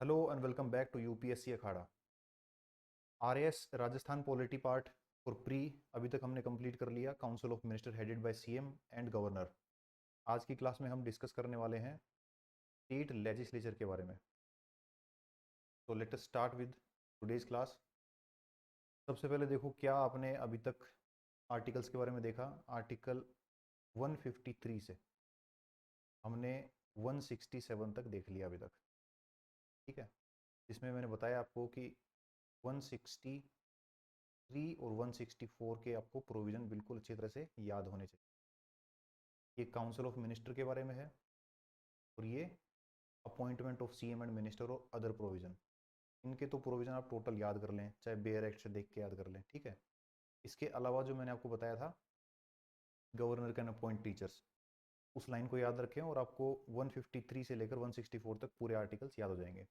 Hello and welcome back to UPSC Akhada. RAS Rajasthan polity part for pre अभी तक हमने complete कर लिया। Council of minister headed by CM and governor. आज की क्लास में हम डिस्कस करने वाले हैं स्टेट लेजिस्लेचर के बारे में। तो let us start with today's class. सबसे पहले देखो क्या आपने अभी तक आर्टिकल्स के बारे में देखा। आर्टिकल 153 से हमने 167 तक देख लिया अभी तक, ठीक है। जिसमें मैंने बताया आपको कि 163 और 164 के आपको प्रोविज़न बिल्कुल अच्छी तरह से याद होने चाहिए। ये काउंसिल ऑफ मिनिस्टर के बारे में है और ये appointment of CM and minister और अदर प्रोविज़न। इनके तो प्रोविज़न आप टोटल याद कर लें, चाहे बेयर एक्ट से देख के याद कर लें, ठीक है। इसके अलावा जो मैंने आपको बताया था गवर्नर कैन अपॉइंट टीचर्स, उस लाइन को याद रखें और आपको 153 से लेकर 164 तक पूरे आर्टिकल्स याद हो जाएंगे।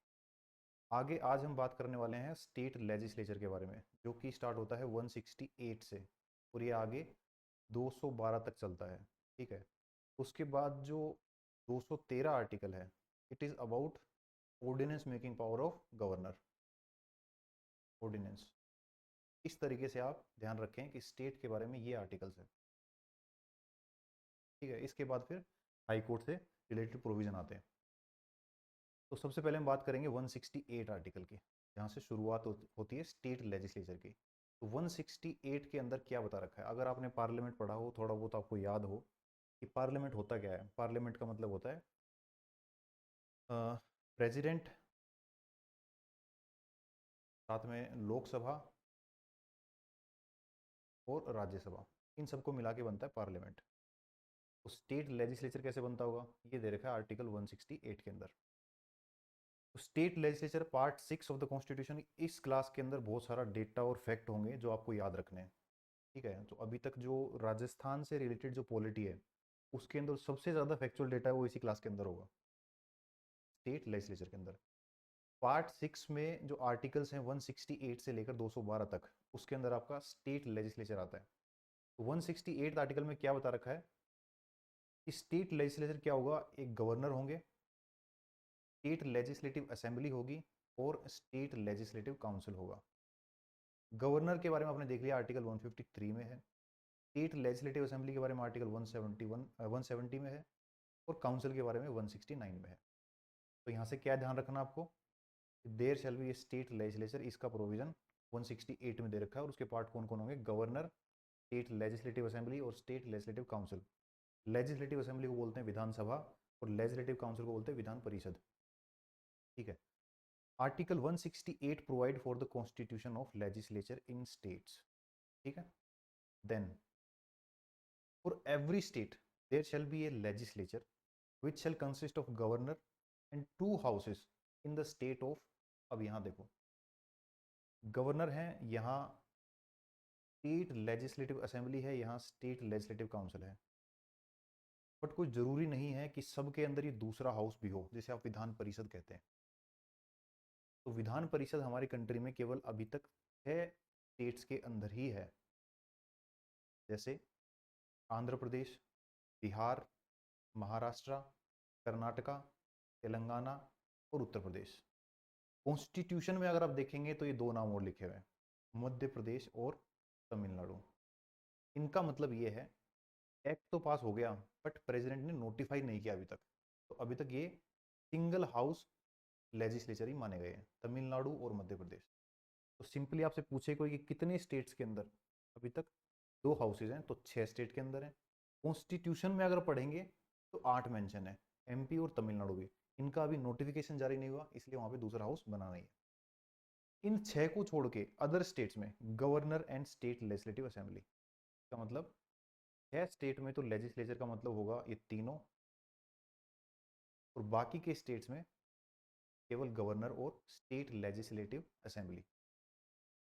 आगे आज हम बात करने वाले हैं स्टेट लेजिस्लेचर के बारे में, जो कि स्टार्ट होता है 168 से और ये आगे 212 तक चलता है, ठीक है। उसके बाद जो 213 आर्टिकल है, it is about ordinance making power of governor. Ordinance, इस तरीके से आप ध्यान रखें कि स्टेट के बारे में ये आर्टिकल्स है, ठीक है। इसके बाद फिर हाई कोर्ट से रिलेटेड प्रोविजन आते हैं। तो सबसे पहले हम बात करेंगे 168 आर्टिकल की, जहाँ से शुरुआत होती है स्टेट लेजिस्लेचर की। तो 168 के अंदर क्या बता रखा है, अगर आपने पार्लियामेंट पढ़ा हो, थोड़ा बहुत आपको याद हो कि पार्लियामेंट होता क्या है। पार्लियामेंट का मतलब होता है प्रेसिडेंट, साथ में लोकसभा और राज्यसभा, इन सबको मिला के बनता है पार्लियामेंट। तो स्टेट लेजिस्लेचर कैसे बनता होगा, ये दे रखा है आर्टिकल 168 के अंदर। तो state legislature part 6 of the constitution, इस क्लास के अंदर बहुत सारा डेटा और फैक्ट होंगे जो आपको याद रखने हैं, ठीक है। तो अभी तक जो राजस्थान से रिलेटेड जो पॉलिटी है, उसके अंदर सबसे ज़्यादा फैक्चुअल डेटा है वो इसी क्लास के अंदर होगा, स्टेट लेजिस्लेचर के अंदर। पार्ट 6 में जो आर्टिकल्स हैं 168 से लेकर 212 तक, उसके अंदर आपका स्टेट लेजिस्लेचर आता है। तो 168 आर्टिकल में क्या बता रखा है कि स्टेट लेजिस्लेचर क्या होगा, एक गवर्नर होंगे, स्टेट लेजिस्लेटिव असेंबली होगी और स्टेट लेजिस्लेटिव काउंसिल होगा। गवर्नर के बारे में आपने देख लिया, आर्टिकल 153 में है। स्टेट लेजिस्लेटिव असेंबली के बारे में आर्टिकल 170 में है और काउंसिल के बारे में 169 में है। तो यहाँ से क्या ध्यान रखना आपको, there shall be state legislature, इसका प्रोविजन 168 में दे रखा है। और उसके पार्ट कौन कौन होंगे, गवर्नर, स्टेट लेजिस्लेटिव असेंबली और state legislative council. Legislative assembly को बोलते हैं विधानसभा और लेजिस्लेटिव काउंसिल को बोलते हैं विधान परिषद, ठीक है। Article 168 provide for the constitution of legislature in states, ठीक है। Then for every state there shall be a legislature which shall consist of governor and two houses in the state of, अब यहाँ देखो गवर्नर है, यहाँ state legislative assembly है, यहाँ state legislative council है। बट कोई ज़रूरी नहीं है कि सबके अंदर ये दूसरा हाउस भी हो, जैसे आप विधान परिषद कहते हैं। तो विधान परिषद हमारी कंट्री में केवल अभी तक 6 स्टेट्स के अंदर ही है, जैसे आंध्र प्रदेश, बिहार, महाराष्ट्र, कर्नाटका, तेलंगाना और उत्तर प्रदेश। कॉन्स्टिट्यूशन में अगर आप देखेंगे तो ये दो नाम और लिखे हुए हैं, मध्य प्रदेश और तमिलनाडु। इनका मतलब ये है एक्ट तो पास हो गया बट प्रेसिडेंट ने नोटिफाई नहीं किया अभी तक। तो अभी तक ये सिंगल हाउस लेजिस्लेचर ही माने गए हैं, तमिलनाडु और मध्य प्रदेश। तो सिंपली आपसे पूछे कोई कि कितने स्टेट्स के अंदर, अभी तक 2 हाउसेज हैं, तो 6 स्टेट के अंदर है। कॉन्स्टिट्यूशन में अगर पढ़ेंगे तो 8 मेंशन है, एमपी और तमिलनाडु भी। इनका अभी नोटिफिकेशन जारी नहीं हुआ, इसलिए वहां पे दूसरा हाउस बना नहीं है। इन 6 को छोड़ के अदर स्टेट्स में governor and state legislative assembly का मतलब 6 स्टेट में तो लेजिस्लेचर का मतलब होगा ये तीनों, और बाकी के स्टेट्स में केवल गवर्नर और स्टेट लेजिस्लेटिव असेंबली।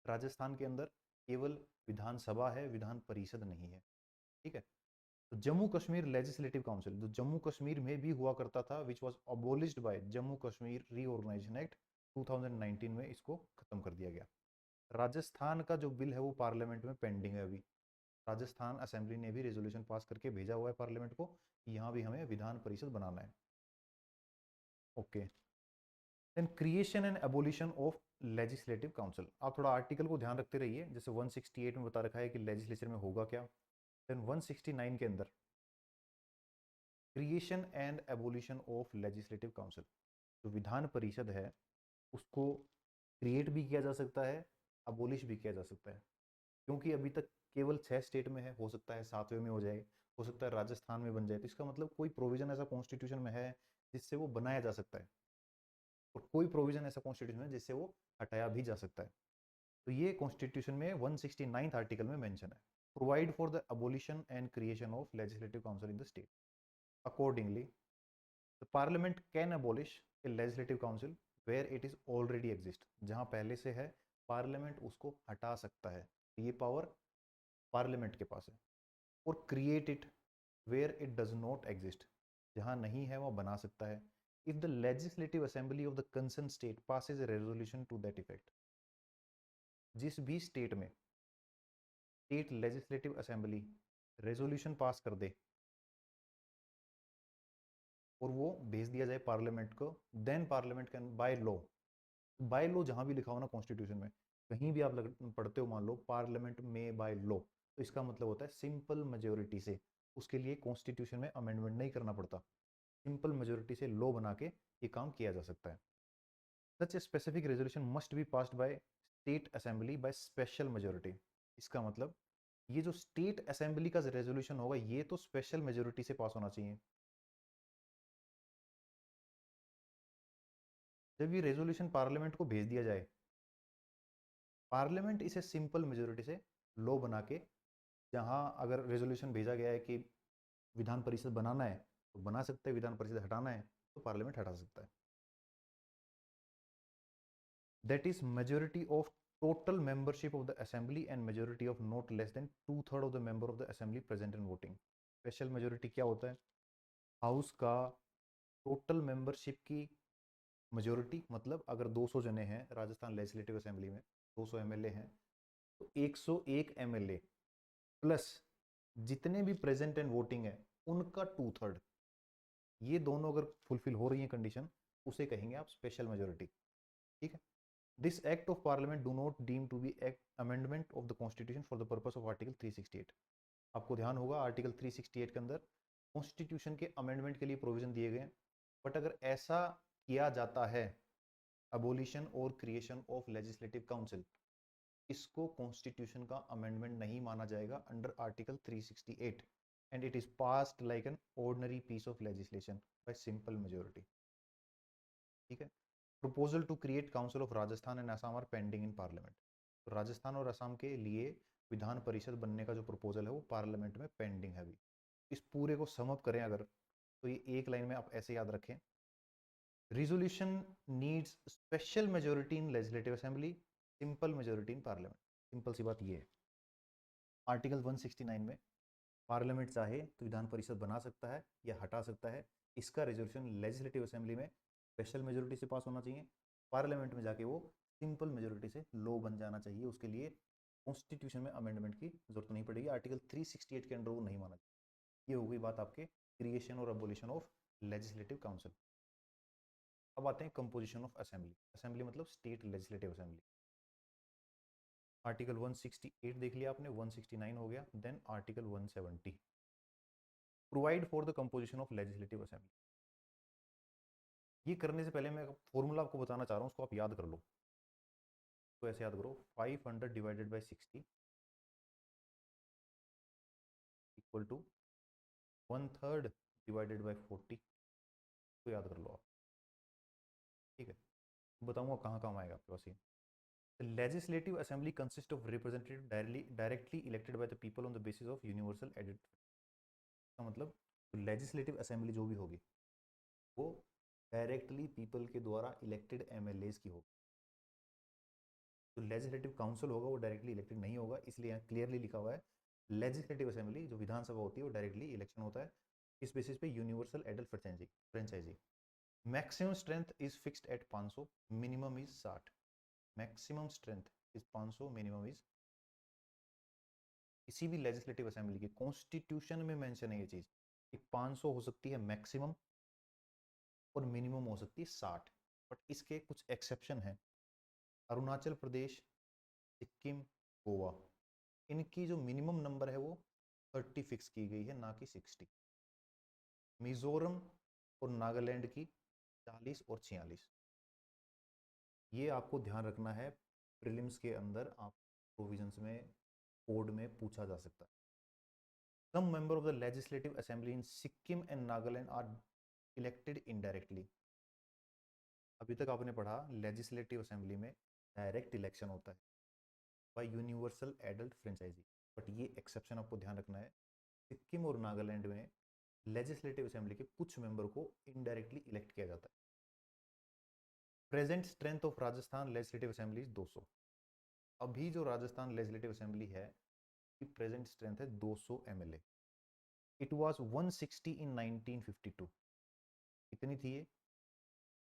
राजस्थान के अंदर केवल विधानसभा है, विधान परिषद नहीं है, ठीक है। तो जम्मू कश्मीर लेजिस्लेटिव काउंसिल जो जम्मू कश्मीर में भी हुआ करता था, which was abolished by Jammu Kashmir reorganisation act 2019 में, इसको खत्म कर दिया गया। राजस्थान का जो बिल है वो पार्लियामेंट में पेंडिंग है अभी। राजस्थान असेंबली ने भी रेजोल्यूशन पास करके भेजा हुआ है पार्लियामेंट को, यहाँ भी हमें विधान परिषद बनाना है, okay. Then creation and abolition of legislative council. आप थोड़ा आर्टिकल को ध्यान रखते रहिए, जैसे 168 में बता रखा है कि लेजिस्लेचर में होगा क्या। देन 169 के अंदर creation and abolition of legislative council, जो विधान परिषद है उसको क्रिएट भी किया जा सकता है, अबोलिश भी किया जा सकता है। क्योंकि अभी तक केवल 6 स्टेट में है, हो सकता है 7वें में हो जाए, हो सकता है राजस्थान में बन जाए, तो इसका मतलब कोई प्रोविजन ऐसा कॉन्स्टिट्यूशन में है जिससे वो बनाया जा सकता है, और कोई प्रोविजन ऐसा कॉन्स्टिट्यूशन में जिससे वो हटाया भी जा सकता है। तो ये कॉन्स्टिट्यूशन में 169 आर्टिकल में मेंशन है, provide for the abolition and creation of legislative council in the state. Accordingly the parliament can abolish a legislative council where it is already exist, जहां पहले से है पार्लियामेंट उसको हटा सकता है, ये पावर पार्लियामेंट के पास है। और create it where it does not exist, जहां नहीं है वो बना सकता है, if the legislative assembly of the concern state passes a resolution to that effect. जिस भी स्टेट में state legislative assembly resolution pass कर दे और वो भेज दिया जाए पार्लियामेंट को, then parliament can by law जहां भी लिखा हो ना कॉन्स्टिट्यूशन में, कहीं भी आप पढ़ते हो मान लो पार्लियामेंट में बाय लॉ, तो इसका मतलब होता है सिंपल मेजोरिटी से, उसके लिए कॉन्स्टिट्यूशन में अमेंडमेंट नहीं करना पड़ता, सिंपल मेजोरिटी से लॉ बना के ये काम किया जा सकता है। Such a specific resolution must be passed by state assembly by special majority. इसका मतलब ये जो स्टेट असेंबली का रेजोल्यूशन होगा ये तो स्पेशल मेजोरिटी से पास होना चाहिए। जब ये रेजोल्यूशन पार्लियामेंट को भेज दिया जाए, पार्लियामेंट इसे सिंपल मेजोरिटी से लॉ बना के, जहां अगर रेजोल्यूशन भेजा गया है कि विधान परिषद बनाना है तो बना सकते हैं, विधान परिषद हटाना है तो पार्लियामेंट हटा सकता है। That is majority of total membership of the assembly and majority of not less than 2/3 of the member of the assembly present and voting. Special majority क्या होता है? हाउस का टोटल मेंबरशिप की मेजोरिटी, मतलब अगर 200 जने हैं राजस्थान लेजिस्लेटिव असेंबली में, 200 एमएलए हैं, तो 101 एमएलए प्लस जितने भी प्रेजेंट एंड वोटिंग है उनका 2/3, ये दोनों अगर फुलफिल हो रही है कंडीशन, उसे कहेंगे आप स्पेशल मेजोरिटी। ठीक है। This act of parliament do not deem to be act amendment of the constitution for the purpose of article 368। आपको ध्यान होगा आर्टिकल 368 के अंदर कॉन्स्टिट्यूशन के अमेंडमेंट के लिए प्रोविजन दिए गए हैं, बट अगर ऐसा किया जाता है अबोलिशन और क्रिएशन ऑफ लेजिस्लेटिव काउंसिल, इसको कॉन्स्टिट्यूशन का अमेंडमेंट नहीं माना जाएगा under article 368, and it is passed like an ordinary piece of legislation by simple majority. ठीक है। Proposal to create council of Rajasthan and Assam are pending in parliament. तो राजस्थान और असम के लिए विधान परिषद बनने का जो प्रपोजल है वो पार्लियामेंट में पेंडिंग है अभी। इस पूरे को सम अप करें अगर, तो ये एक लाइन में आप ऐसे याद रखें, resolution needs special majority in legislative assembly, simple majority in parliament. Simple सी बात ये है। आर्टिकल 169 में पार्लियामेंट चाहे तो विधान परिषद बना सकता है या हटा सकता है, इसका रेजोल्यूशन लेजिस्लेटिव असेंबली में स्पेशल मेजोरिटी से पास होना चाहिए, पार्लियामेंट में जाके वो सिंपल मेजोरिटी से लॉ बन जाना चाहिए, उसके लिए कॉन्स्टिट्यूशन में अमेंडमेंट की जरूरत नहीं पड़ेगी, आर्टिकल 368 के अंडर वो नहीं माना जाए। ये हो गई बात आपके क्रिएशन और अबोलिशन ऑफ लेजिस्लेटिव काउंसिल। अब आते हैं कंपोजिशन ऑफ असेंबली। असेंबली मतलब स्टेट लेजिस्लेटिव असेंबली। आर्टिकल 168 देख लिया आपने, 169 हो गया, then article 170 provide for the composition of legislative assembly. ये करने से पहले मैं फॉर्मूला आपको बताना चाह रहा हूँ, उसको आप याद कर लो। तो ऐसे याद करो, 500 divided by 60 equal to 1/3 divided by 40, तो याद कर लो आप। ठीक है। बताऊंगा कहाँ काम आएगा आपके पास ये। The legislative assembly consists of representatives directly elected by the people on the basis of universal edit। का मतलब लेजिस्लेटिव असेंबली जो भी होगी वो डायरेक्टली पीपल के द्वारा इलेक्टेड एमएलएज की होगी। जो लेजिस्लेटिव काउंसिल होगा वो डायरेक्टली इलेक्टेड नहीं होगा, इसलिए यहाँ क्लियरली लिखा हुआ है लेजिस्लेटिव असेंबली जो विधानसभा होती है वो डायरेक्टली इलेक्शन होता है। इस बेसिस पे universal adult franchise. Maximum strength is fixed at 500, minimum is 60। Maximum strength is 500, minimum is, किसी भी लेजिस्लेटिव असेंबली के कॉन्स्टिट्यूशन में मेंशन है ये चीज कि 500 हो सकती है मैक्सिमम और मिनिमम हो सकती है 60। बट इसके कुछ एक्सेप्शन हैं। अरुणाचल प्रदेश, सिक्किम, गोवा, इनकी जो मिनिमम नंबर है वो 30 फिक्स की गई है, ना कि 60। मिजोरम और नागालैंड की 40 और 46। ये आपको ध्यान रखना है, प्रीलिम्स के अंदर आप प्रोविजंस में कोड में पूछा जा सकता है। Some member of the legislative assembly in Sikkim and Nagaland are elected indirectly. अभी तक आपने पढ़ा लेजिस्लेटिव असेंबली में डायरेक्ट इलेक्शन होता है by universal adult franchise, but ये एक्सेप्शन आपको ध्यान रखना है। सिक्किम और नागालैंड में लेजिस्लेटिव असेंबली के कुछ मेंबर को इनडायरेक्टली इलेक्ट किया जाता है। Present strength of Rajasthan legislative assembly 200। अभी जो राजस्थान लेजिस्लेटिव असेंबली है की प्रेजेंट स्ट्रेंथ है 200 एमएलए। इट वाज 160 इन 1952। कितनी थी ये?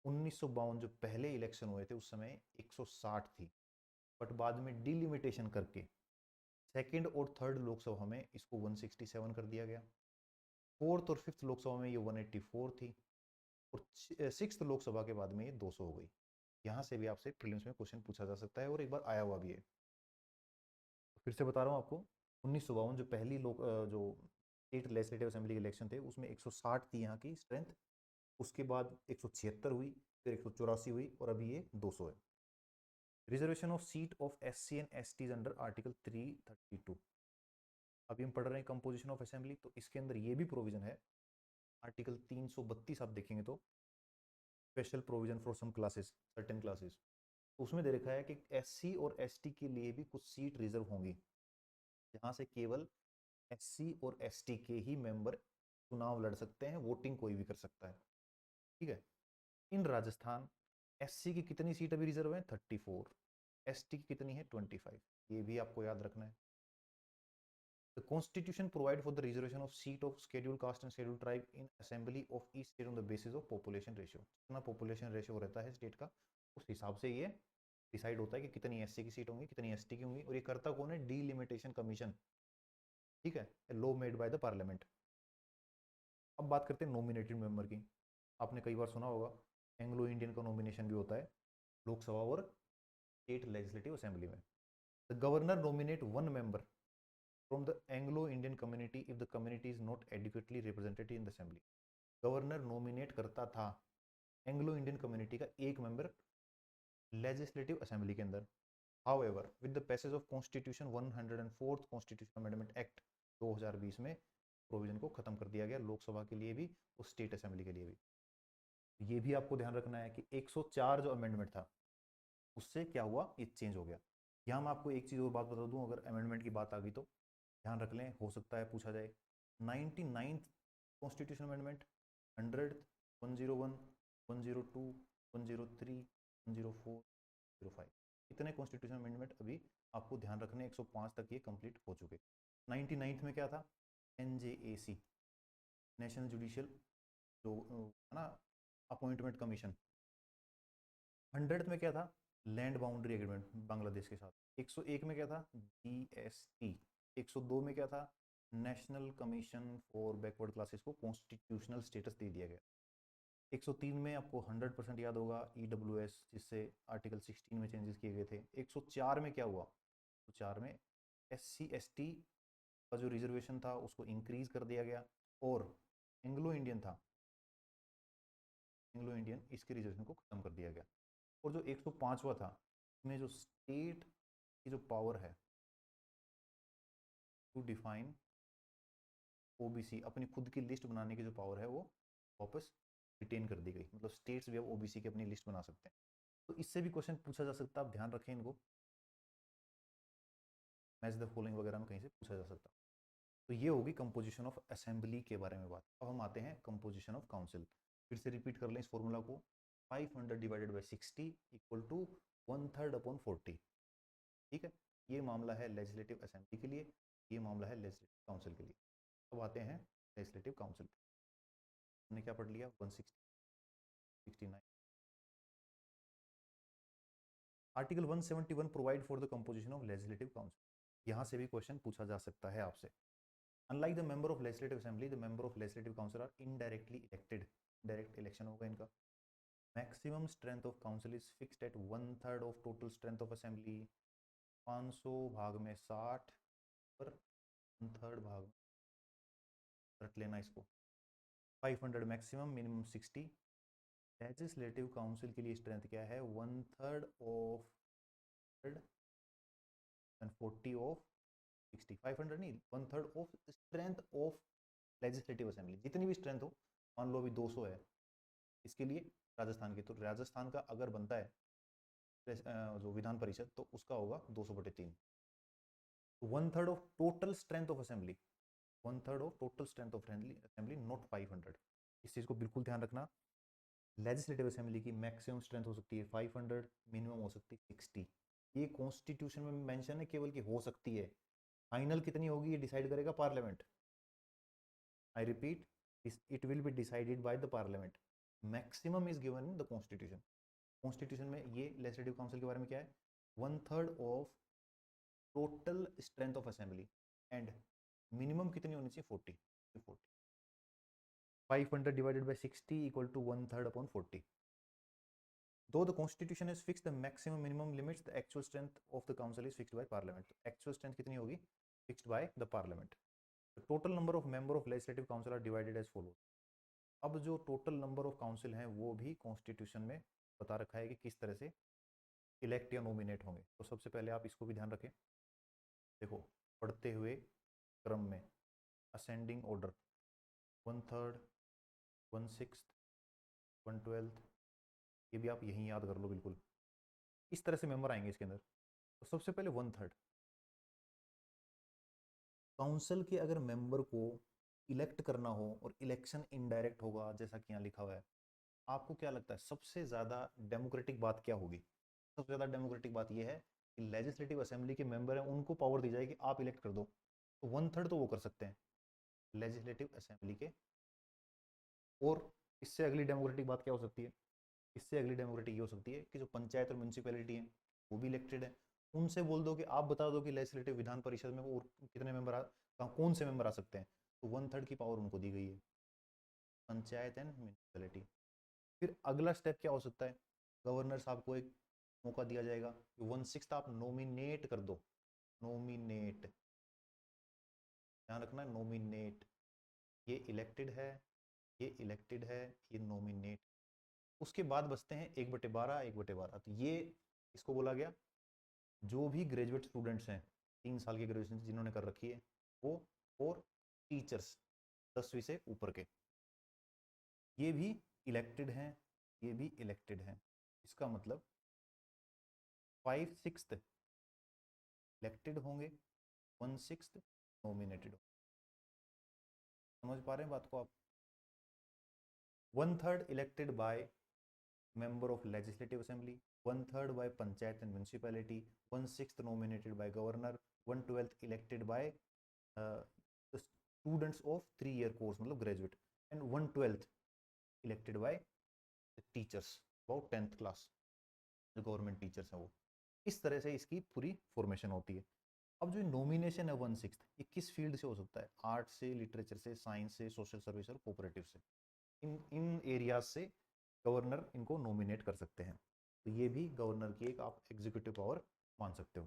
1952 जो पहले इलेक्शन हुए थे उस समय 160 थी, बट बाद में डिलिमिटेशन करके सेकंड और थर्ड लोकसभा में इसको 167 कर दिया गया। फोर्थ और फिफ्थ लोकसभा में ये 184 थी, और सिक्स्थ लोकसभा के बाद में ये 200 हो गई। यहाँ से भी आपसे प्रीलिम्स में क्वेश्चन पूछा जा सकता है और एक बार आया हुआ भी है। तो फिर से बता रहा हूँ आपको, 1952 जो पहली जो स्टेट लेजिस्लेटिव असेंबली के इलेक्शन थे उसमें 160 थी यहाँ की स्ट्रेंथ, उसके बाद 176 हुई, फिर 184 हुई, और अभी ये 200 है। Reservation of seat of SC and ST under article 332। अभी हम पढ़ रहे हैं कंपोजिशन ऑफ असेंबली, तो इसके अंदर ये भी प्रोविजन है। आर्टिकल 332 आप देखेंगे तो special provision for some classes, certain classes, उसमें दे रखा है कि SC और ST के लिए भी कुछ सीट रिजर्व होंगी, जहाँ से केवल SC और ST के ही मेंबर चुनाव लड़ सकते हैं, वोटिंग कोई भी कर सकता है। ठीक है। इन राजस्थान SC की कितनी सीट अभी रिजर्व है? 34। ST की कितनी है? 25। ये भी आपको याद रखना है। The Constitution provide for the reservation of seat of scheduled caste and scheduled tribe in assembly of each state on the basis of population ratio। जितना population ratio रहता है स्टेट का, उस हिसाब से ये डिसाइड होता है कि कितनी SC की सीट होंगी, कितनी ST की होंगी, और ये करता कौन है? Delimitation commission. ठीक है, law made by the parliament. अब बात करते हैं नॉमिनेटेड मेंबर की। आपने कई बार सुना होगा एंग्लो इंडियन का नॉमिनेशन भी होता है लोकसभा और स्टेट लेजिस्लेटिव असेंबली में। The governor nominate one member from the Anglo-Indian community if the community is not adequately represented in the assembly। Governor nominate करता था एंग्लो इंडियन कम्युनिटी का एक मेंबर लेजिस्लेटिव असेंबली के अंदर। However with the passage of constitution 104th constitution amendment act 2020 में provision को खत्म कर दिया गया, लोकसभा के लिए भी और स्टेट असेंबली के लिए भी। ये भी आपको ध्यान रखना है कि 104 जो अमेंडमेंट था उससे क्या हुआ, ये चेंज हो गया। यहाँ मैं आपको एक चीज़ और बात बता दूँ, अगर अमेंडमेंट की बात आ गई तो ध्यान रख लें, हो सकता है पूछा जाए। 99th कॉन्स्टिट्यूशन अमेंडमेंट, 100th, 101, 102, 103, 104, 105, इतने कॉन्स्टिट्यूशन अमेंडमेंट अभी आपको ध्यान रखने, 105 तक ये कंप्लीट हो चुके। 99th में क्या था? NJAC, नेशनल जुडिशियल जो है ना अपॉइंटमेंट कमीशन। 100th में क्या था? लैंड बाउंड्री एग्रीमेंट बांग्लादेश के साथ। 101 में क्या था? GST। 102 में क्या था? National commission for backward classes को कॉन्स्टिट्यूशनल स्टेटस दे दिया गया। 103 में आपको 100% याद होगा EWS, जिससे आर्टिकल 16 में चेंजेस किए गए थे। 104 में क्या हुआ? 104 में SC ST का जो रिजर्वेशन था उसको इंक्रीज कर दिया गया, और एंग्लो इंडियन था, एंग्लो इंडियन, इसके रिजर्वेशन को खत्म कर दिया गया। और जो 105वां था, इसमें जो स्टेट की जो पावर है टू डिफाइन OBC, अपनी खुद की लिस्ट बनाने की जो पावर है वो वापस रिटेन कर दी गई। मतलब स्टेट्स भी अब OBC की अपनी लिस्ट बना सकते हैं। तो इससे भी क्वेश्चन पूछा जा सकता है, आप ध्यान रखें इनको। मैच द फॉलोइंग वगैरह में कहीं से पूछा जा सकता। तो ये होगी कंपोजिशन ऑफ असेंबली के बारे में बात। अब हम आते हैं कंपोजिशन ऑफ काउंसिल। फिर से रिपीट कर लें इस फॉर्मूला को, 500 divided by 60 equal to 1/3 upon 40। ठीक है, ये मामला है लेजिस्लेटिव असेंबली के लिए, ये मामला है लेजिस्लेटिव काउंसिल के लिए। अब आते हैं लेजिस्लेटिव काउंसिल। हमने क्या पढ़ लिया? 169। Article 171 provide for the composition of legislative council. यहाँ से भी क्वेश्चन पूछा जा सकता है आपसे। Unlike the member of legislative assembly, the member of legislative council are indirectly elected. Direct election होगा इनका। Maximum strength of council is fixed at 1/3 of total strength of assembly. 500 भाग में 60 पर 1/3 भाग में रट लेना इसको। 500 मैक्सिमम, मिनिमम 60। लेजिस्लेटिव काउंसिल के लिए स्ट्रेंथ क्या है? 1/3 ऑफ 40 ऑफ 60। 500 नहीं, 1/3 of strength of legislative assembly, जितनी भी स्ट्रेंथ हो। मान लो अभी 200 है इसके लिए राजस्थान की, तो राजस्थान का अगर बनता है जो विधान परिषद, तो उसका होगा 200/3। 1/3 of total strength of assembly, 1/3 of total strength of assembly, not 500। इस चीज़ को बिल्कुल ध्यान रखना। लेजिस्लेटिव असेंबली की मैक्सिमम स्ट्रेंथ हो सकती है 500, मिनिमम हो सकती है 60। ये कॉन्स्टिट्यूशन में मेंशन है केवल कि हो सकती है, फाइनल कितनी होगी ये डिसाइड करेगा parliament. I repeat, it will be decided by the parliament. Maximum is given in the constitution. Constitution में ये लेजिस्लेटिव काउंसिल के बारे में क्या है? 1/3 of total strength of assembly and minimum कितनी होनी चाहिए? 40। 500 divided by 60 equal to 1/3 upon 40। Though the constitution has fixed the maximum minimum limits, the actual strength of the council is fixed by parliament. तो actual strength कितनी होगी? Fixed by the parliament. The total number of member of legislative council are divided as follows. अब जो total number of council हैं वो भी constitution में बता रखा है कि किस तरह से इलेक्ट या नॉमिनेट होंगे। तो सबसे पहले आप इसको भी ध्यान रखें। देखो, पढ़ते हुए क्रम में असेंडिंग ऑर्डर 1/3, 1/6, 1/12, ये भी आप यहीं याद कर लो बिल्कुल। इस तरह से मेंबर आएंगे इसके अंदर। तो सबसे पहले 1/3 काउंसिल के अगर मेंबर को इलेक्ट करना हो और इलेक्शन इनडायरेक्ट होगा जैसा कि यहाँ लिखा हुआ है, आपको क्या लगता है सबसे ज़्यादा डेमोक्रेटिक बात क्या होगी? सबसे ज़्यादा डेमोक्रेटिक बात यह है कि लेजिस्लेटिव असेंबली के मेंबर हैं उनको पावर दी जाए कि आप इलेक्ट कर दो। तो 1/3 तो वो कर सकते हैं लेजिस्लेटिव असेंबली के। और इससे अगली डेमोक्रेटिक बात क्या हो सकती है? इससे अगली डेमोक्रेटिक ये हो सकती है कि जो पंचायत और म्यूनसिपैलिटी है वो भी इलेक्टेड है, उनसे बोल दो कि आप बता दो कि लेजिस्लेटिव विधान परिषद में और कितने मेंबर कौन से मेंबर आ सकते हैं। तो 1/3 की पावर उनको दी गई है, पंचायत एंड म्यूनसिपैलिटी। फिर अगला स्टेप क्या हो सकता है? गवर्नर साहब को एक मौका दिया जाएगा कि 1/6 आप नॉमिनेट कर दो। नॉमिनेट, ध्यान रखना, नॉमिनेट। ये इलेक्टेड है, ये इलेक्टेड है, ये नॉमिनेट। उसके बाद बचते हैं 1/12, 1/12। तो ये इसको बोला गया जो भी ग्रेजुएट स्टूडेंट्स हैं 3 साल की ग्रेजुएशन जिन्होंने कर रखी है वो, और टीचर्स 10वीं से ऊपर के, ये भी इलेक्टेड हैं, ये भी इलेक्टेड हैं। इसका मतलब 5/6 इलेक्टेड होंगे, 1/6 नॉमिनेटेड। समझ पा रहे हैं बात को आप? 1/3 elected by member of legislative assembly, 1/3 by panchayat and municipality, 1/6 nominated by governor, 1/12 elected by the students of 3-year course मतलब graduate, and 1/12 elected by the teachers about 10th class, जो गवर्नमेंट टीचर्स हैं वो। इस तरह से इसकी पूरी formation होती है। अब जो नॉमिनेशन है 1/6 ये किस फील्ड से हो सकता है? आर्ट से, लिटरेचर से, साइंस से, सोशल सर्विस और कोऑपरेटिव से। इन एरियाज से गवर्नर इनको नॉमिनेट कर सकते हैं। तो ये भी गवर्नर की एक आप एग्जीक्यूटिव पावर मान सकते हो।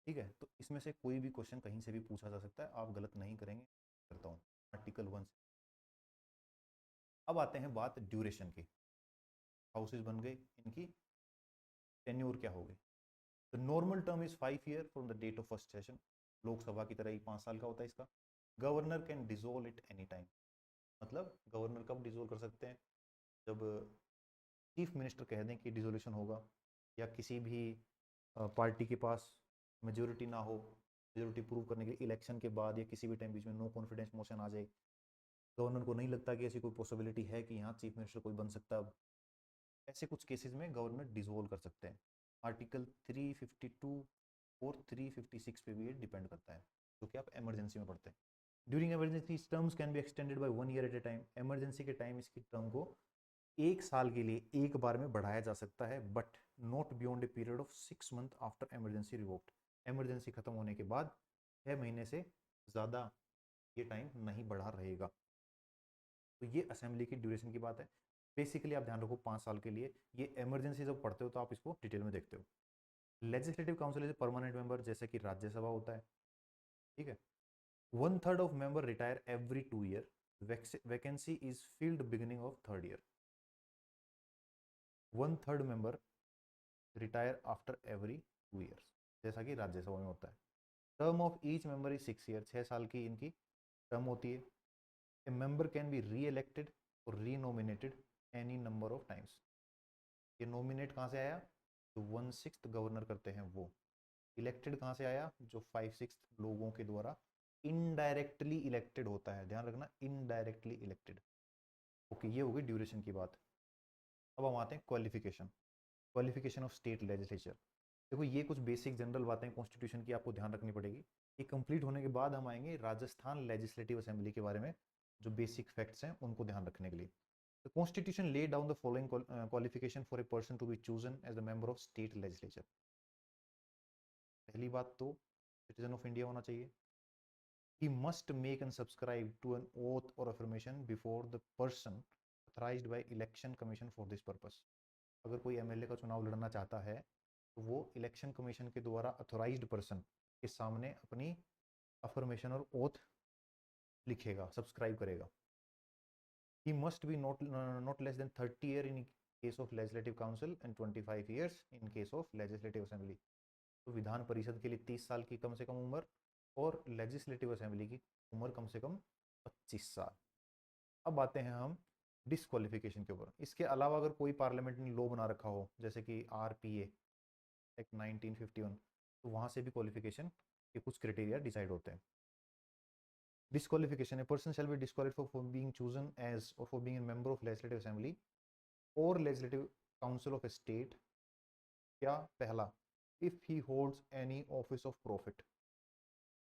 ठीक है, तो इसमें से कोई भी क्वेश्चन कहीं से भी पूछा जा सकता है, आप गलत नहीं करेंगे, करता हूँ आर्टिकल 1 से। अब आते हैं बात ड्यूरेशन की। हाउसेज बन गए, इनकी टेन्योर क्या हो गई? The normal term is 5 year from the date of first session. Lok Sabha की तरह ही 5 साल का होता है इसका। Governor can dissolve it any time, मतलब गवर्नर कब डिसोल्व कर सकते हैं? जब चीफ मिनिस्टर कह दें कि डिसोल्यूशन होगा, या किसी भी पार्टी के पास मेजोरिटी ना हो, मेजोरिटी प्रूव करने के लिए इलेक्शन के बाद या किसी भी टाइम बीच में नो कॉन्फिडेंस मोशन आ जाए, गवर्नर को नहीं लगता कि ऐसी कोई पॉसिबिलिटी है कि यहाँ चीफ मिनिस्टर कोई बन सकता है, ऐसे कुछ केसेस में गवर्नर डिसोल्व कर सकते हैं। आर्टिकल 352 और 356 पे भी ये डिपेंड करता है, जो कि आप इमरजेंसी में पढ़ते हैं। During emergency terms can be extended by 1 year at a time. Emergency के टाइम इसकी टर्म को 1 साल के लिए एक बार में बढ़ाया जा सकता है, but not beyond a period of 6 month after emergency revoked. Emergency खत्म होने के बाद 6 महीने से ज़्यादा ये टाइम नहीं बढ़ा रहेगा। तो ये असेंबली की ड्यूरेशन की बात है। बेसिकली आप ध्यान रखो 5 साल के लिए, ये इमरजेंसी जब पढ़ते हो तो आप इसको डिटेल में देखते हो। Legislative council is permanent member, जैसे कि राज्यसभा होता है, ठीक है। 1/3 of member retire every 2 year, vacancy is filled beginning of 3rd year. 1/3 member retire after every 2 years, जैसा कि राज्यसभा में होता है। Term of each member is 6 year, 6 साल की इनकी टर्म होती है। ए मेंबर कैन बी री इलेक्टेड और री nominated any number of times. ये नॉमिनेट कहाँ से आया, जो 1/6 गवर्नर करते हैं वो। इलेक्टेड कहाँ से आया, जो 5/6 लोगों के द्वारा इनडायरेक्टली इलेक्टेड होता है, ध्यान रखना, इनडायरेक्टली इलेक्टेड। ओके, ये होगी ड्यूरेशन की बात। अब हम आते हैं qualification, qualification of state legislature. देखो ये कुछ बेसिक जनरल बातें कॉन्स्टिट्यूशन की आपको ध्यान रखनी पड़ेगी। ये कंप्लीट होने के बाद हम आएंगे राजस्थान लेजिस्लेटिव असेंबली के बारे में, जो बेसिक फैक्ट्स हैं उनको ध्यान रखने के लिए। The Constitution laid down the following qualification for a person to be chosen as a member of state legislature. पहली बात तो सिटीजन ऑफ इंडिया होना चाहिए। He must make and subscribe to an oath or affirmation before the person authorized by election commission for this purpose. अगर कोई MLA का चुनाव लड़ना चाहता है तो वो इलेक्शन कमीशन के द्वारा अथोराइज्ड पर्सन के सामने अपनी अफर्मेशन और ओथ लिखेगा, सब्सक्राइब करेगा। He must be not less than 30 years in case of legislative council and 25 years in case of legislative assembly. तो विधान परिषद के लिए 30 साल की कम से कम उम्र और लेजिस्लेटिव असेंबली की उम्र कम से कम 25 साल। अब आते हैं हम डिस्क्वालिफिकेशन के ऊपर। इसके अलावा अगर कोई पार्लियामेंट ने लॉ बना रखा हो, जैसे कि आरपीए एक्ट 1951, तो वहाँ से भी क्वालिफिकेशन के कुछ क्राइटेरिया डिसाइड होते हैं। Disqualification: a person shall be disqualified for being chosen as or for being a member of legislative assembly or legislative council of a state. क्या पहला, if he holds any office of profit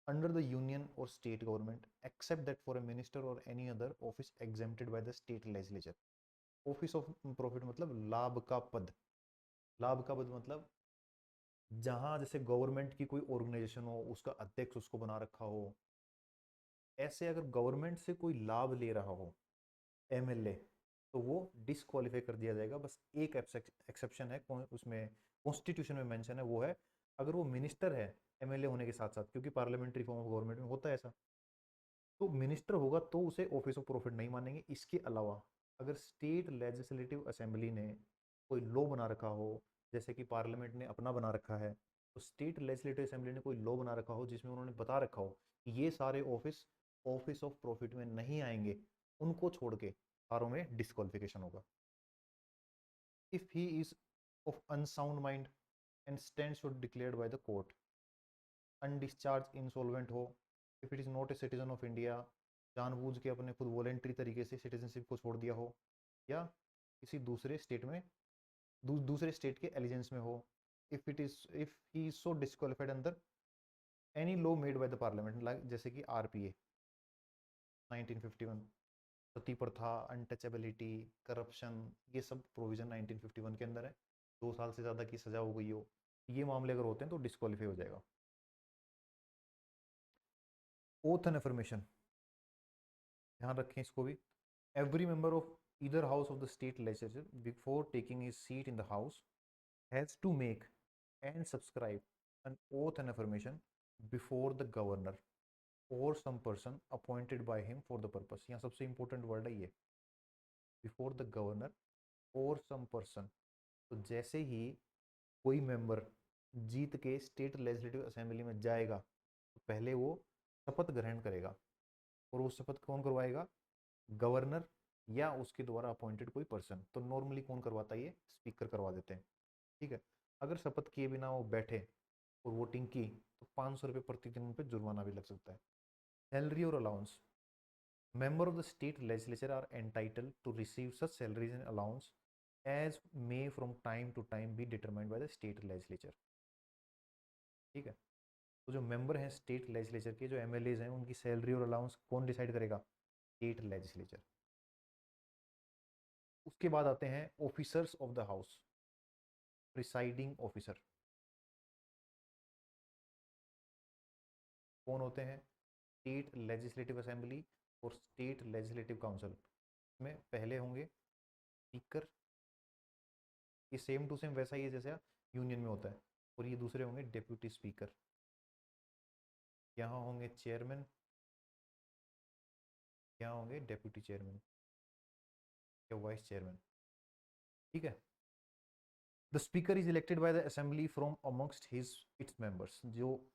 under the union or state government except that for a minister or any other office exempted by the state legislature. Office of profit मतलब लाभ का पद, लाभ का पद मतलब जहां जैसे गवर्नमेंट की कोई ऑर्गेनाइजेशन हो, उसका अध्यक्ष उसको बना रखा हो, ऐसे अगर गवर्नमेंट से कोई लाभ ले रहा हो एमएलए, तो वो डिस्क्वालीफाई कर दिया जाएगा। बस एक एक्सेप्शन है, उसमें कॉन्स्टिट्यूशन में मेंशन है, वो है अगर वो मिनिस्टर है एमएलए होने के साथ साथ, क्योंकि पार्लियामेंट्री फॉर्म ऑफ गवर्नमेंट में होता है ऐसा, तो मिनिस्टर होगा तो उसे ऑफिस ऑफ प्रॉफिट नहीं मानेंगे। इसके अलावा अगर स्टेट लेजिस्लेटिव असेंबली ने कोई लॉ बना रखा हो, जैसे कि पार्लियामेंट ने अपना बना रखा है, तो स्टेट लेजिस्लेटिव असेंबली ने कोई लॉ बना रखा हो जिसमें उन्होंने बता रखा हो कि ये सारे ऑफिस ऑफिस ऑफ प्रॉफिट में नहीं आएंगे, उनको छोड़ के सारों में डिस्क्वालिफिकेशन होगा। If he is of unsound mind and stand should declared by the court, undischarged insolvent हो, if it is not a citizen of India, जानबूझ के अपने खुद वॉलेंट्री तरीके से सिटीजनशिप को छोड़ दिया हो, या किसी दूसरे स्टेट में दूसरे स्टेट के एलिजेंस में हो, if he is so disqualified under any law made by the parliament, like जैसे कि आरपीए 1951, सती प्रथा, अनटचेबिलिटी, करप्शन, ये सब प्रोविजन 1951 के अंदर है। 2 साल से ज़्यादा की सजा हो गई हो, ये मामले अगर होते हैं तो डिस्क्वालीफाई हो जाएगा। ओथ एंड अफर्मेशन, ध्यान रखें इसको भी। Every member of either house of the state legislature before taking his seat in the house has to make and subscribe an oath and affirmation before the governor or some person appointed by him for the purpose. यहाँ सबसे important word है ये, before the governor or some person. तो जैसे ही कोई member जीत के state legislative assembly में जाएगा तो पहले वो शपथ ग्रहण करेगा, और वो शपथ कौन करवाएगा, गवर्नर या उसके द्वारा अपॉइंटेड कोई पर्सन। तो नॉर्मली कौन करवाता है, ये स्पीकर करवा देते हैं, ठीक है। अगर शपथ किए बिना वो बैठे और वोटिंग की तो 500 रुपये प्रति दिन उन पर जुर्माना भी लग सकता है। सैलरी और allowance, member of the state legislature are entitled to receive such salaries and allowance as may from time to time be determined by the state legislature, ठीक है। तो जो मेंबर हैं स्टेट लेजिस्लेचर के, जो एमएलएज हैं, उनकी सैलरी और अलाउंस कौन डिसाइड करेगा, स्टेट लेजिस्लेचर। उसके बाद आते हैं officers of the house, presiding officer कौन होते हैं, स्टेट लेजिस्लेटिव असेंबली और स्टेट लेजिस्लेटिव काउंसिल में पहले होंगे स्पीकर, ये सेम टू सेम वैसा ही है जैसे यूनियन में होता है। और ये दूसरे होंगे डेप्यूटी स्पीकर, यहाँ होंगे चेयरमैन, यहाँ होंगे डेप्यूटी चेयरमैन या वाइस चेयरमैन। ठीक है। The speaker is elected by the assembly from amongst his its members, जो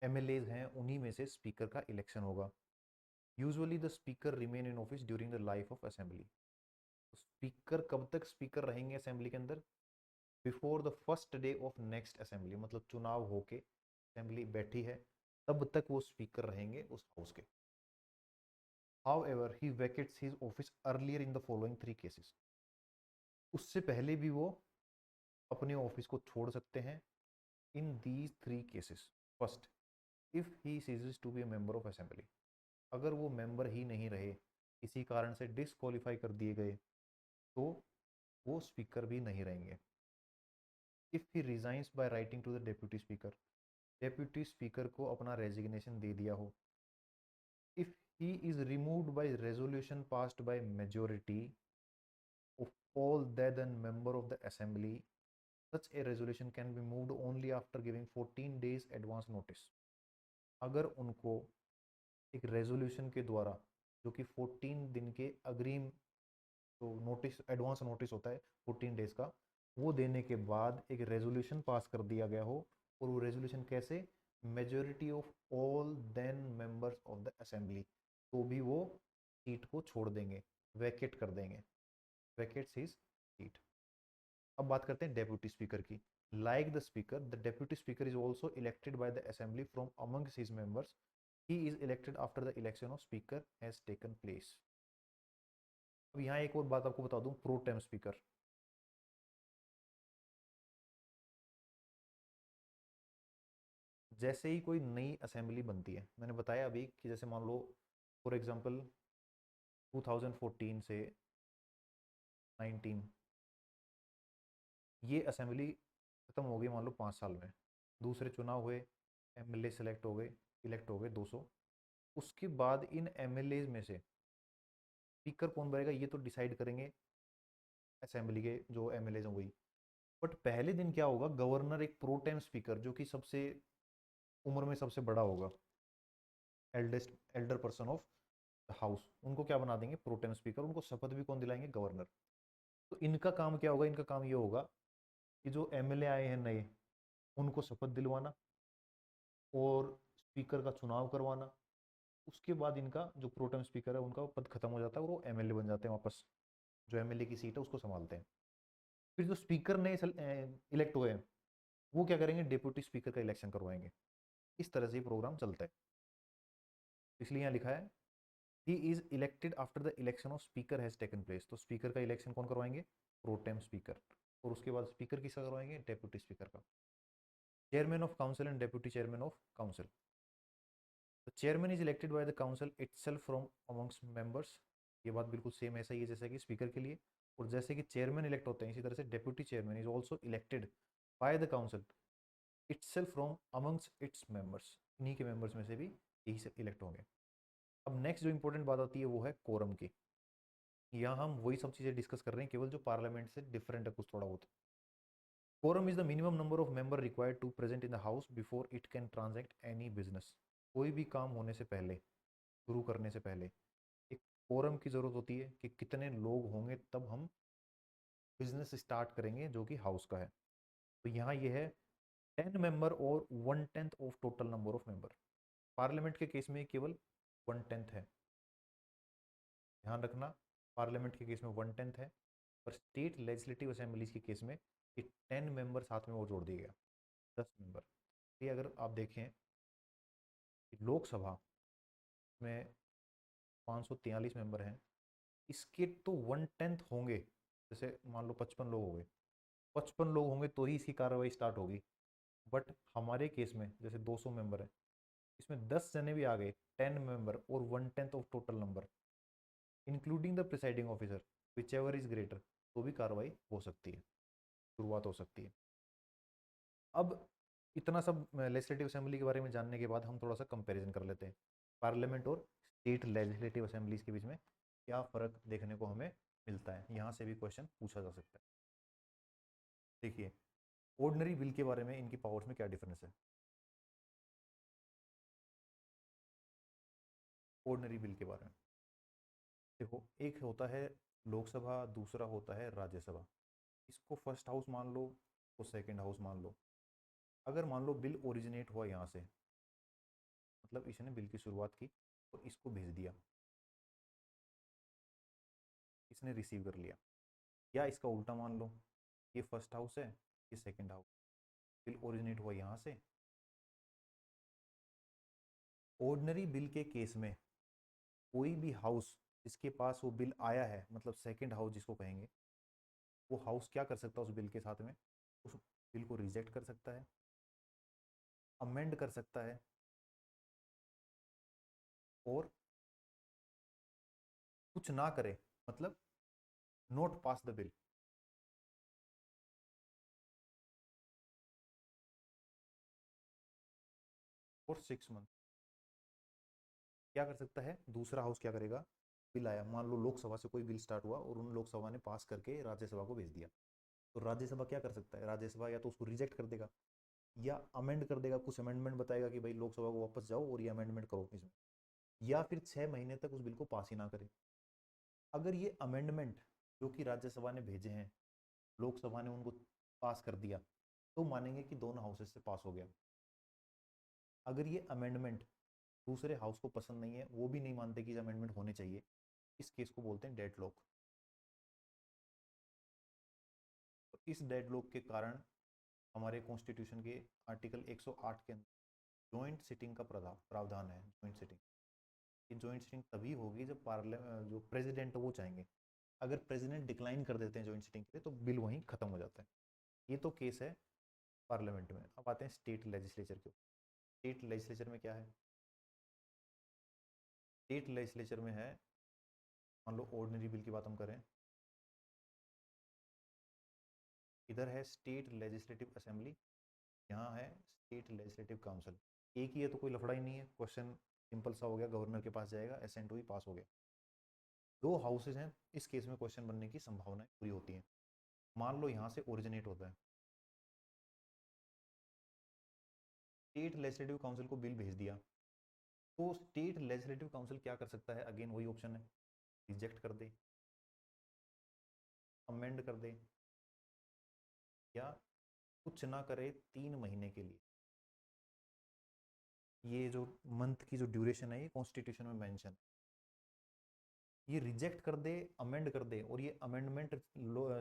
एमएलएज हैं उन्हीं में से स्पीकर का इलेक्शन होगा। Usually the speaker remain in office during the life of assembly. Speaker कब तक स्पीकर रहेंगे असेंबली के अंदर? Before the first day of next assembly, मतलब चुनाव होके असेंबली बैठी है तब तक वो स्पीकर रहेंगे उस हाउस के। However he vacates his office earlier in the following 3 cases, उससे पहले भी वो अपने ऑफिस को छोड़ सकते हैं in these 3 cases. First, if he ceases to be a member of assembly, अगर वो मेंबर ही नहीं रहे, किसी कारण से डिसक्वालीफाई कर दिए गए, तो वो स्पीकर भी नहीं रहेंगे। If he resigns by writing to the deputy speaker, deputy speaker को अपना रेजिग्नेशन दे दिया हो। If he is removed by resolution passed by majority of all then member of the assembly, such a resolution can be moved only after giving 14 days advance notice। अगर उनको एक resolution के द्वारा, जो कि 14 दिन के अग्रिम, तो नोटिस एडवांस नोटिस होता है 14 डेज का, वो देने के बाद एक रेजोल्यूशन पास कर दिया गया हो, और वो रेजोल्यूशन कैसे? Majority of all then members of the assembly, तो भी वो सीट को छोड़ देंगे, वैकेट कर देंगे, वैकेट्स हिज सीट। अब बात करते हैं डेप्यूटी स्पीकर की। Like the speaker, the deputy speaker is also elected by the assembly from amongst his members. He is elected after the election of speaker has taken place. अब यहाँ एक और बात आपको बता दूं, प्रो टेम स्पीकर। जैसे ही कोई नई असेंबली बनती है, मैंने बताया अभी कि जैसे मान लो फॉर एग्जांपल 2014 से 19, ये असेंबली खत्म हो गई मान लो 5 साल में, दूसरे चुनाव हुए, एमएलए सेलेक्ट हो गए, इलेक्ट हो गए 200। उसके बाद इन एमएलए में से स्पीकर कौन बनेगा ये तो डिसाइड करेंगे असेंबली के जो एमएलए हैं वही। बट पहले दिन क्या होगा, गवर्नर एक प्रो टेम स्पीकर, जो कि सबसे उम्र में सबसे बड़ा होगा, eldest Elder person of the house, उनको क्या बना देंगे? Pro tem speaker. उनको शपथ भी कौन दिलाएंगे? गवर्नर। तो इनका काम क्या होगा? इनका काम ये होगा कि जो एमएलए आए हैं नए, उनको शपथ दिलवाना और स्पीकर का चुनाव करवाना। उसके बाद इनका जो प्रोटेम स्पीकर है उनका पद खत्म हो जाता है और वो एमएलए बन जाते हैं वापस, जो एमएलए की सीट है उसको संभालते हैं। फिर जो स्पीकर नए इलेक्ट हुए हैं वो क्या करेंगे? डेप्यूटी स्पीकर का इलेक्शन करवाएंगे। इस तरह से ये प्रोग्राम चलता है। इसलिए यहाँ लिखा है he is elected after the election of speaker has taken place. तो स्पीकर का इलेक्शन कौन करवाएंगे? Pro tem speaker. और उसके बाद स्पीकर किसका करवाएंगे? डेप्यूटी स्पीकर का। Chairman of council and deputy chairman of council. The chairman is elected by the council itself from amongst members. ये बात बिल्कुल सेम ऐसा ही है जैसा कि स्पीकर के लिए। और जैसे कि चेयरमैन इलेक्ट होते हैं, इसी तरह से deputy chairman is also elected by the council itself from amongst its members. इन्हीं के मेंबर्स में से भी यही से इलेक्ट होंगे। अब नेक्स्ट जो इंपॉर्टेंट बात आती है वो है कोरम की। यहाँ हम वही सब चीज़ें डिस्कस कर रहे हैं, केवल जो पार्लियामेंट से डिफरेंट है कुछ थोड़ा बहुत। Quorum is the minimum number of member required to present in the house before it can transact any business. कोई भी काम होने से पहले, शुरू करने से पहले एक कोरम की ज़रूरत होती है कि कितने लोग होंगे तब हम बिजनेस स्टार्ट करेंगे जो कि हाउस का है। तो यहाँ ये है 10 मेंबर और 1/10 of total number of member. Parliament के केस में केवल 1/10 है, ध्यान रखना। पार्लियामेंट के केस में 1/10 है, पर स्टेट लेजिस्लेटिव असेंबलीज के केस में ये 10 मेंबर साथ में और जोड़ दिया गया, 10 मेंबर। ये अगर आप देखें लोकसभा में 543 मेंबर हैं, इसके तो 1/10 होंगे। जैसे मान लो 55 लोग हो गए, 55 लोग होंगे तो ही इसकी कार्रवाई स्टार्ट होगी। बट हमारे केस में जैसे 200 मेंबर है, इसमें 10 जने भी आ गए, 10 मेंबर और 1/10 of total number including the presiding officer which ever is greater, तो भी कार्रवाई हो सकती है, शुरुआत हो सकती है। अब इतना सब लेजिस्लेटिव असेंबली के बारे में जानने के बाद हम थोड़ा सा कंपैरिजन कर लेते हैं पार्लियामेंट और स्टेट लेजिस्लेटिव असेंबलीज के बीच में क्या फ़र्क देखने को हमें मिलता है। यहाँ से भी क्वेश्चन पूछा जा सकता है। देखिए ऑर्डिनरी बिल के बारे में इनकी पावर्स में क्या डिफरेंस है। ऑर्डिनरी बिल के बारे में देखो, एक होता है लोकसभा, दूसरा होता है राज्यसभा। इसको फर्स्ट हाउस मान लो, तो सेकंड हाउस मान लो। अगर मान लो बिल ओरिजिनेट हुआ यहाँ से, मतलब इसने बिल की शुरुआत की और इसको भेज दिया, इसने रिसीव कर लिया। या इसका उल्टा मान लो, ये फर्स्ट हाउस है, ये सेकंड हाउस। बिल ओरिजिनेट हुआ यहाँ से। ऑर्डिनरी बिल के केस में कोई भी हाउस जिसके पास वो बिल आया है, मतलब सेकंड हाउस जिसको कहेंगे, वो हाउस क्या कर सकता है उस बिल के साथ में, उस बिल को रिजेक्ट कर सकता है, अमेंड कर सकता है, और कुछ ना करे, मतलब note pass the bill. For 6 month क्या कर सकता है दूसरा हाउस, क्या करेगा, बिल आया, मान लो लोकसभा से कोई बिल स्टार्ट हुआ और उन लोकसभा ने पास करके राज्यसभा को भेज दिया, तो राज्यसभा क्या कर सकता है, राज्यसभा या तो उसको रिजेक्ट कर देगा या अमेंड कर देगा, कुछ अमेंडमेंट बताएगा कि भाई लोकसभा को वापस जाओ और ये अमेंडमेंट करो इसमें, या फिर 6 महीने तक उस बिल को पास ही ना करे। अगर ये अमेंडमेंट जो कि राज्यसभा ने भेजे हैं, लोकसभा ने उनको पास कर दिया, तो मानेंगे कि दोनों हाउसेस से पास हो गया। अगर ये अमेंडमेंट दूसरे हाउस को पसंद नहीं है, वो भी नहीं मानते कि अमेंडमेंट होने चाहिए, इस केस को बोलते हैं डेडलॉक। तो इस डेडलॉक के कारण हमारे कॉन्स्टिट्यूशन के आर्टिकल 108 के अंदर जॉइंट सिटिंग का प्रावधान है। जॉइंट सिटिंग, ये जॉइंट सिटिंग तभी होगी जब पार्लियामेंट जो प्रेसिडेंट है वो चाहेंगे। अगर प्रेसिडेंट डिक्लाइन कर देते हैं जॉइंट सिटिंग के लिए, तो बिल वहीं खत्म हो जाता है। ये तो केस है पार्लियामेंट में। अब आते हैं स्टेट लेजिस्लेचर के। स्टेट लेजिस्लेचर में क्या है, स्टेट लेजिस्लेचर में है, मान लो ऑर्डिनरी बिल की बात हम करें, इधर है स्टेट लेजिस्लेटिव असेंबली, यहाँ है स्टेट लेजिस्लेटिव काउंसिल। एक ही है तो कोई लफड़ा ही नहीं है, क्वेश्चन सिंपल सा हो गया, गवर्नर के पास जाएगा, एसेंट हुई, पास हो गया। दो हाउसेज हैं, इस केस में क्वेश्चन बनने की संभावनाएं पूरी होती हैं। मान लो यहाँ से ओरिजिनेट होता है, स्टेट लेजिस्लेटिव काउंसिल को बिल भेज दिया, तो स्टेट लेजिस्लेटिव काउंसिल क्या कर सकता है, अगेन वही ऑप्शन है, रिजेक्ट कर दे, अमेंड कर दे, या कुछ ना करे 3 महीने के लिए। ये जो मंथ की जो ड्यूरेशन है ये कॉन्स्टिट्यूशन में मेंशन है। ये रिजेक्ट कर दे, अमेंड कर दे, और ये अमेंडमेंट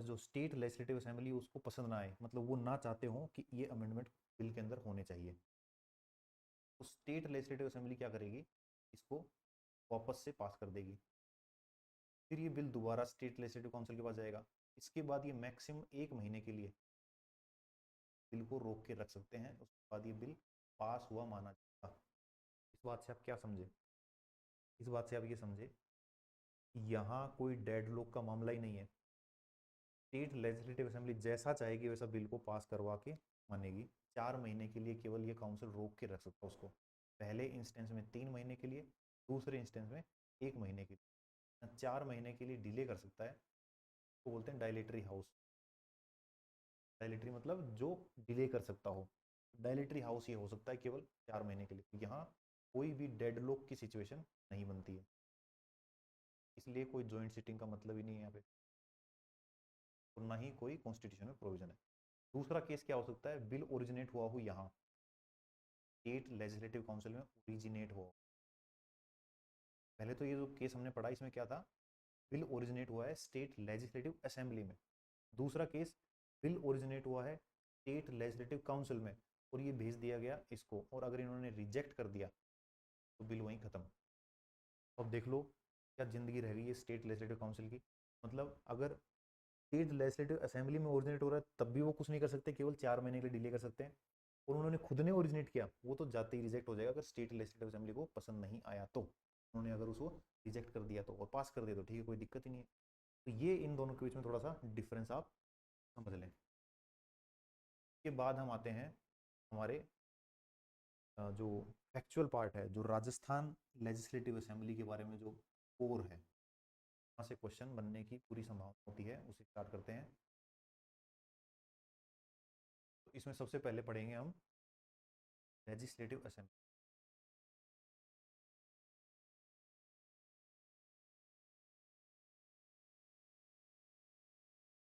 जो स्टेट लेजिस्लेटिव असेंबली उसको पसंद ना आए, मतलब वो ना चाहते हो कि ये अमेंडमेंट बिल के अंदर होने चाहिए, तो स्टेट लेजिस्लेटिव असेंबली क्या करेगी, इसको वापस से पास कर देगी। फिर ये बिल दोबारा स्टेट लेजिस्लेटिव काउंसिल के पास जाएगा। इसके बाद ये मैक्सिमम 1 महीने के लिए बिल को रोक के रख सकते हैं, उसके बाद ये बिल पास हुआ माना जाएगा। इस बात से आप क्या समझे, इस बात से आप ये समझे, यहाँ कोई डेडलॉक का मामला ही नहीं है। स्टेट लेजिस्लेटिव असेंबली जैसा चाहेगी वैसा बिल को पास करवा के मानेगी। 4 महीने के लिए केवल ये काउंसिल रोक के रख सकता है उसको, पहले इंस्टेंस में 3 महीने के लिए, दूसरे इंस्टेंस में 1 महीने के लिए। 4 महीने के लिए डिले कर सकता है, तो बोलते हैं डायलेटरी हाउस। डायलेटरी मतलब जो डिले कर सकता हो, डायलेटरी हाउस ये हो सकता है केवल 4 महीने के लिए। यहाँ कोई भी डेडलॉक की सिचुएशन नहीं बनती है, इसलिए कोई जॉइंट सिटिंग का मतलब ही नहीं है यहाँ पे, और ना ही कोई कॉन्स्टिट्यूशन में प्रोविजन है। दूसरा केस क्या हो सकता है, बिल ओरिजिनेट हुआ हो यहाँ स्टेट लेजिस्लेटिव काउंसिल में, ओरिजिनेट हुआ। पहले तो ये जो केस हमने पढ़ा इसमें क्या था, बिल ओरिजिनेट हुआ है स्टेट लेजिस्लेटिव असेंबली में। दूसरा केस, बिल ओरिजिनेट हुआ है स्टेट लेजिस्लेटिव काउंसिल में और ये भेज दिया गया इसको, और अगर इन्होंने रिजेक्ट कर दिया तो बिल वहीं खत्म। अब देख लो क्या जिंदगी रह गई है स्टेट लेजिस्लेटिव काउंसिल की। मतलब अगर स्टेट लेजिस्लेटिव असेंबली में ओरिजिनेट हो रहा है तब भी वो कुछ नहीं कर सकते, केवल 4 महीने के लिए डिले कर सकते हैं। और उन्होंने खुद ने ओरिजिनेट किया, वो तो जाते ही रिजेक्ट हो जाएगा, अगर स्टेट लेजिस्लेटिव असेंबली को पसंद नहीं आया तो। उन्होंने अगर उसको रिजेक्ट कर दिया तो, और पास कर दिया तो ठीक है, कोई दिक्कत ही नहीं है। तो ये इन दोनों के बीच में थोड़ा सा डिफरेंस आप समझ लें। के बाद हम आते हैं हमारे जो फैक्चुअल पार्ट है, जो राजस्थान लेजिस्लेटिव असेंबली के बारे में जो कोर है। यहाँ से क्वेश्चन बनने की पूरी संभावना होती है। उसे स्टार्ट करते हैं। तो इसमें सबसे पहले पढ़ेंगे हम लेजिस्लेटिव असेंबली।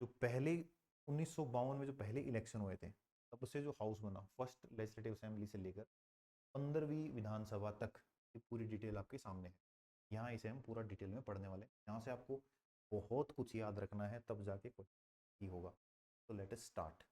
जो पहले 1952 में जो पहले इलेक्शन हुए थे, तब से जो हाउस बना फर्स्ट लेजिस्लेटिव असेंबली से लेकर 15वीं विधानसभा तक की पूरी डिटेल आपके सामने है। यहाँ इसे हम पूरा डिटेल में पढ़ने वाले हैं। यहाँ से आपको बहुत कुछ याद रखना है, तब जाके कुछ ही होगा। तो लेट अस स्टार्ट।